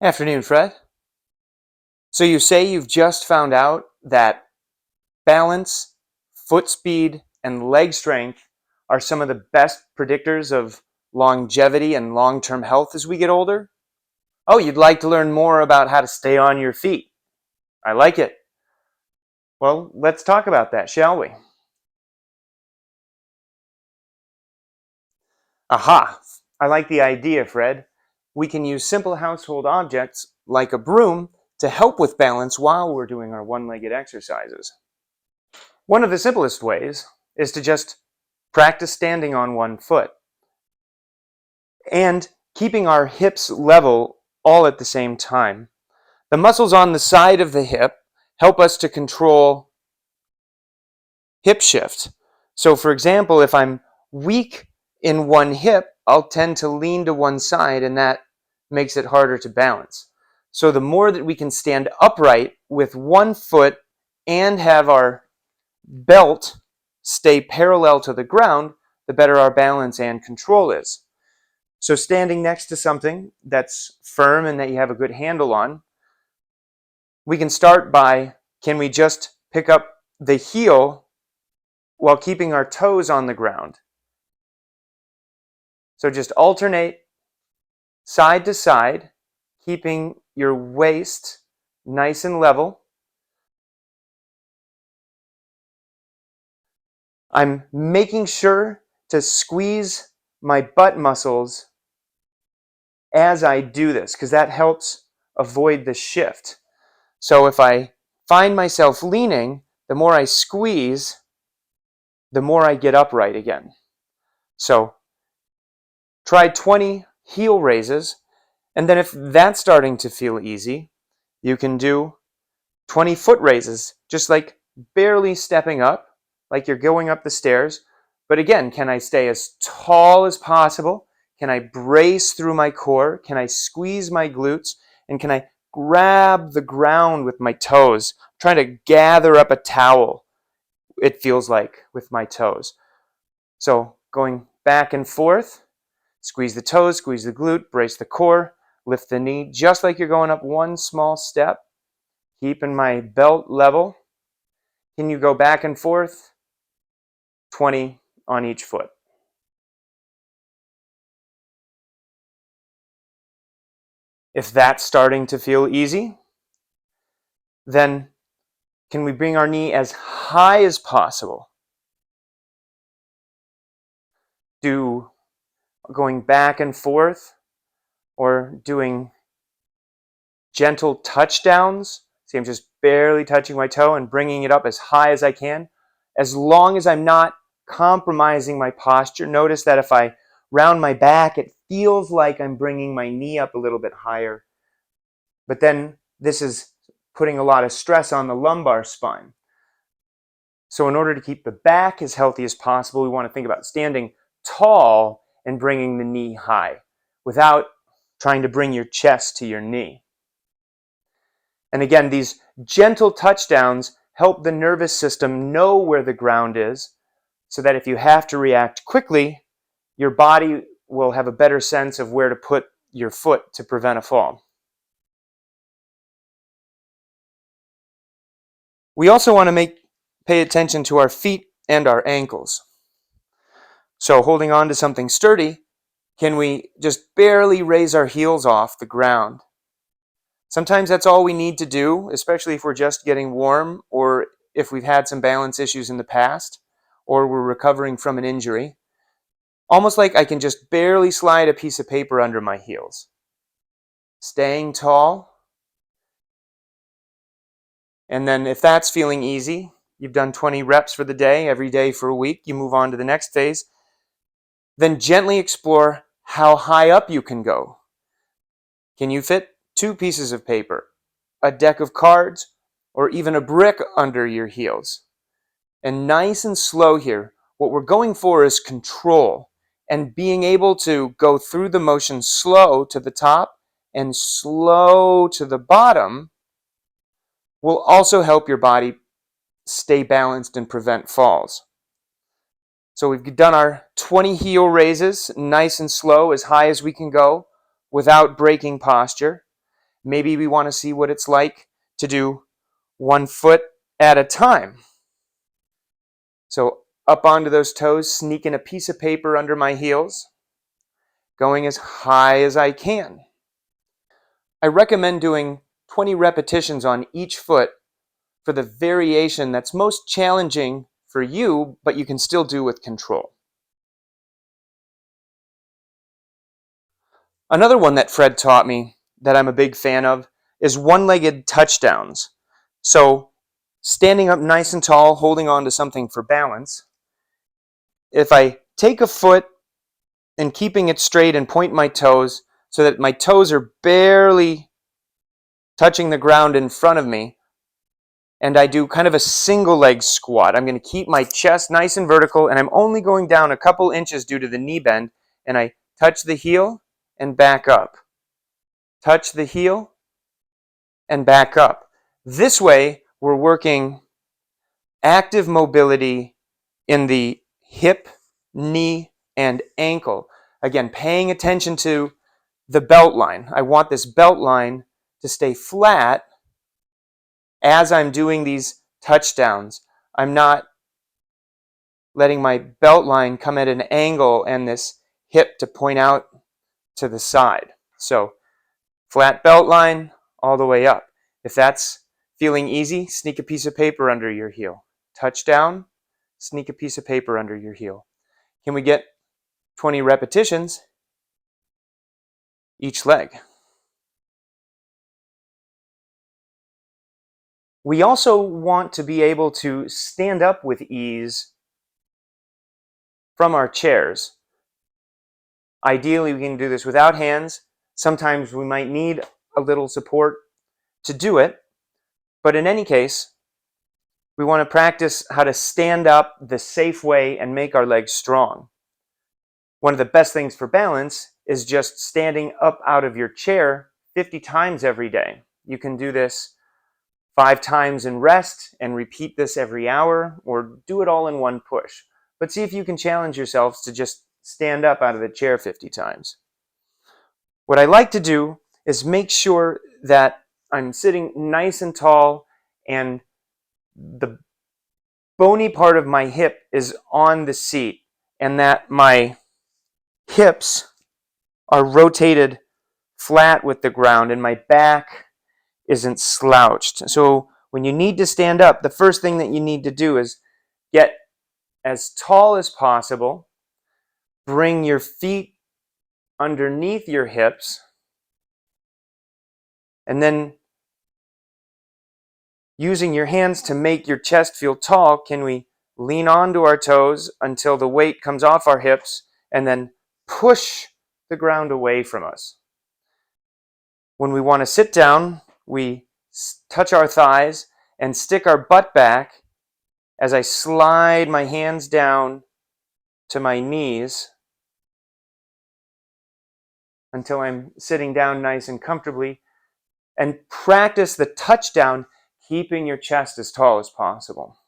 Afternoon, Fred. So you say you've just found out that balance, foot speed, and leg strength are some of the best predictors of longevity and long-term health as we get older? Oh, you'd like to learn more about how to stay on your feet. I like it. Well, let's talk about that, shall we? Aha! I like the idea, Fred. We can use simple household objects like a broom to help with balance while we're doing our one-legged exercises. One of the simplest ways is to just practice standing on one foot and keeping our hips level all at the same time. The muscles on the side of the hip help us to control hip shift. So for example, if I'm weak in one hip, I'll tend to lean to one side, and that makes it harder to balance. So the more that we can stand upright with one foot and have our belt stay parallel to the ground, the better our balance and control is. So standing next to something that's firm and that you have a good handle on, we can start by, can we just pick up the heel while keeping our toes on the ground? So just alternate side to side, keeping your waist nice and level. I'm making sure to squeeze my butt muscles as I do this, because that helps avoid the shift. So if I find myself leaning, the more I squeeze, the more I get upright again. So try 20 heel raises, and then if that's starting to feel easy, you can do 20 foot raises, just like barely stepping up, like you're going up the stairs. But again, can I stay as tall as possible? Can I brace through my core? Can I squeeze my glutes? And can I grab the ground with my toes? I'm trying to gather up a towel, it feels like, with my toes. So going back and forth, squeeze the toes, squeeze the glute, brace the core, lift the knee, just like you're going up one small step. Keeping my belt level. Can you go back and forth? 20 on each foot. If that's starting to feel easy, then can we bring our knee as high as possible? Do going back and forth or doing gentle touchdowns. See, I'm just barely touching my toe and bringing it up as high as I can, as long as I'm not compromising my posture. Notice that if I round my back, it feels like I'm bringing my knee up a little bit higher. But then this is putting a lot of stress on the lumbar spine. So in order to keep the back as healthy as possible, we want to think about standing tall and bringing the knee high without trying to bring your chest to your knee. And again, these gentle touchdowns help the nervous system know where the ground is, so that if you have to react quickly, your body will have a better sense of where to put your foot to prevent a fall. We also want to pay attention to our feet and our ankles. So holding on to something sturdy, can we just barely raise our heels off the ground? Sometimes that's all we need to do, especially if we're just getting warm or if we've had some balance issues in the past or we're recovering from an injury. Almost like I can just barely slide a piece of paper under my heels. Staying tall. And then if that's feeling easy, you've done 20 reps for the day, every day for a week, you move on to the next phase. Then gently explore how high up you can go. Can you fit 2 pieces of paper, a deck of cards, or even a brick under your heels? And nice and slow here, what we're going for is control and being able to go through the motion slow to the top and slow to the bottom will also help your body stay balanced and prevent falls. So we've done our 20 heel raises, nice and slow, as high as we can go without breaking posture. Maybe we want to see what it's like to do 1 foot at a time. So up onto those toes, sneaking a piece of paper under my heels, going as high as I can. I recommend doing 20 repetitions on each foot for the variation that's most challenging for you, but you can still do with control. Another one that Fred taught me that I'm a big fan of is one-legged touchdowns. So standing up nice and tall, holding on to something for balance. If I take a foot and keeping it straight and point my toes so that my toes are barely touching the ground in front of me, and I do kind of a single leg squat. I'm going to keep my chest nice and vertical, and I'm only going down a couple inches due to the knee bend, and I touch the heel and back up. Touch the heel and back up. This way, we're working active mobility in the hip, knee, and ankle. Again, paying attention to the belt line. I want this belt line to stay flat as I'm doing these touchdowns. I'm not letting my belt line come at an angle and this hip to point out to the side. So flat belt line all the way up. If that's feeling easy, sneak a piece of paper under your heel. Touchdown, sneak a piece of paper under your heel. Can we get 20 repetitions each leg? We also want to be able to stand up with ease from our chairs. Ideally, we can do this without hands. Sometimes we might need a little support to do it. But in any case, we want to practice how to stand up the safe way and make our legs strong. One of the best things for balance is just standing up out of your chair 50 times every day. You can do this 5 times and rest and repeat this every hour, or do it all in one push. But see if you can challenge yourselves to just stand up out of the chair 50 times. What I like to do is make sure that I'm sitting nice and tall and the bony part of my hip is on the seat and that my hips are rotated flat with the ground and my back isn't slouched. So when you need to stand up, the first thing that you need to do is get as tall as possible, bring your feet underneath your hips, and then using your hands to make your chest feel tall, can we lean onto our toes until the weight comes off our hips and then push the ground away from us. When we want to sit down, we touch our thighs and stick our butt back as I slide my hands down to my knees until I'm sitting down nice and comfortably, and practice the touchdown, keeping your chest as tall as possible.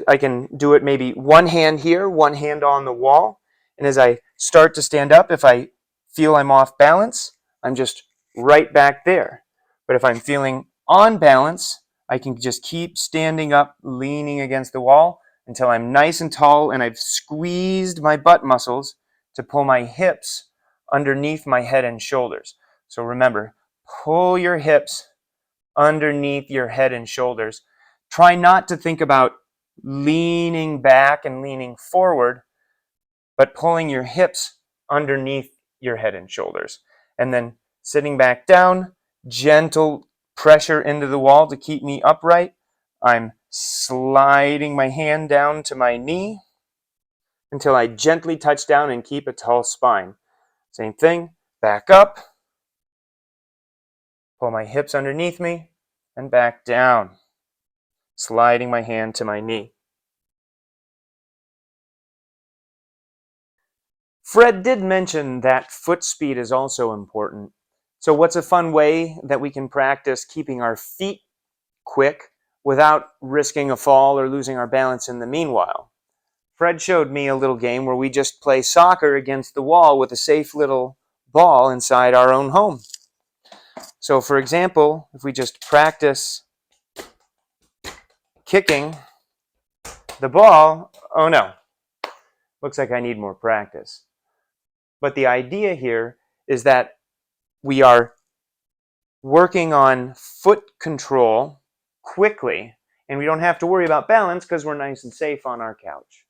I can do it maybe one hand here, one hand on the wall, and as I start to stand up, if I feel I'm off balance, I'm just right back there. But if I'm feeling on balance, I can just keep standing up, leaning against the wall until I'm nice and tall and I've squeezed my butt muscles to pull my hips underneath my head and shoulders. So remember, pull your hips underneath your head and shoulders. Try not to think about leaning back and leaning forward, but pulling your hips underneath your head and shoulders. And then sitting back down, gentle pressure into the wall to keep me upright. I'm sliding my hand down to my knee until I gently touch down and keep a tall spine. Same thing, back up, pull my hips underneath me, and back down, sliding my hand to my knee. Fred did mention that foot speed is also important. So what's a fun way that we can practice keeping our feet quick without risking a fall or losing our balance in the meanwhile? Fred showed me a little game where we just play soccer against the wall with a safe little ball inside our own home. So for example, if we just practice kicking the ball, oh no, looks like I need more practice. But the idea here is that we are working on foot control quickly, and we don't have to worry about balance because we're nice and safe on our couch.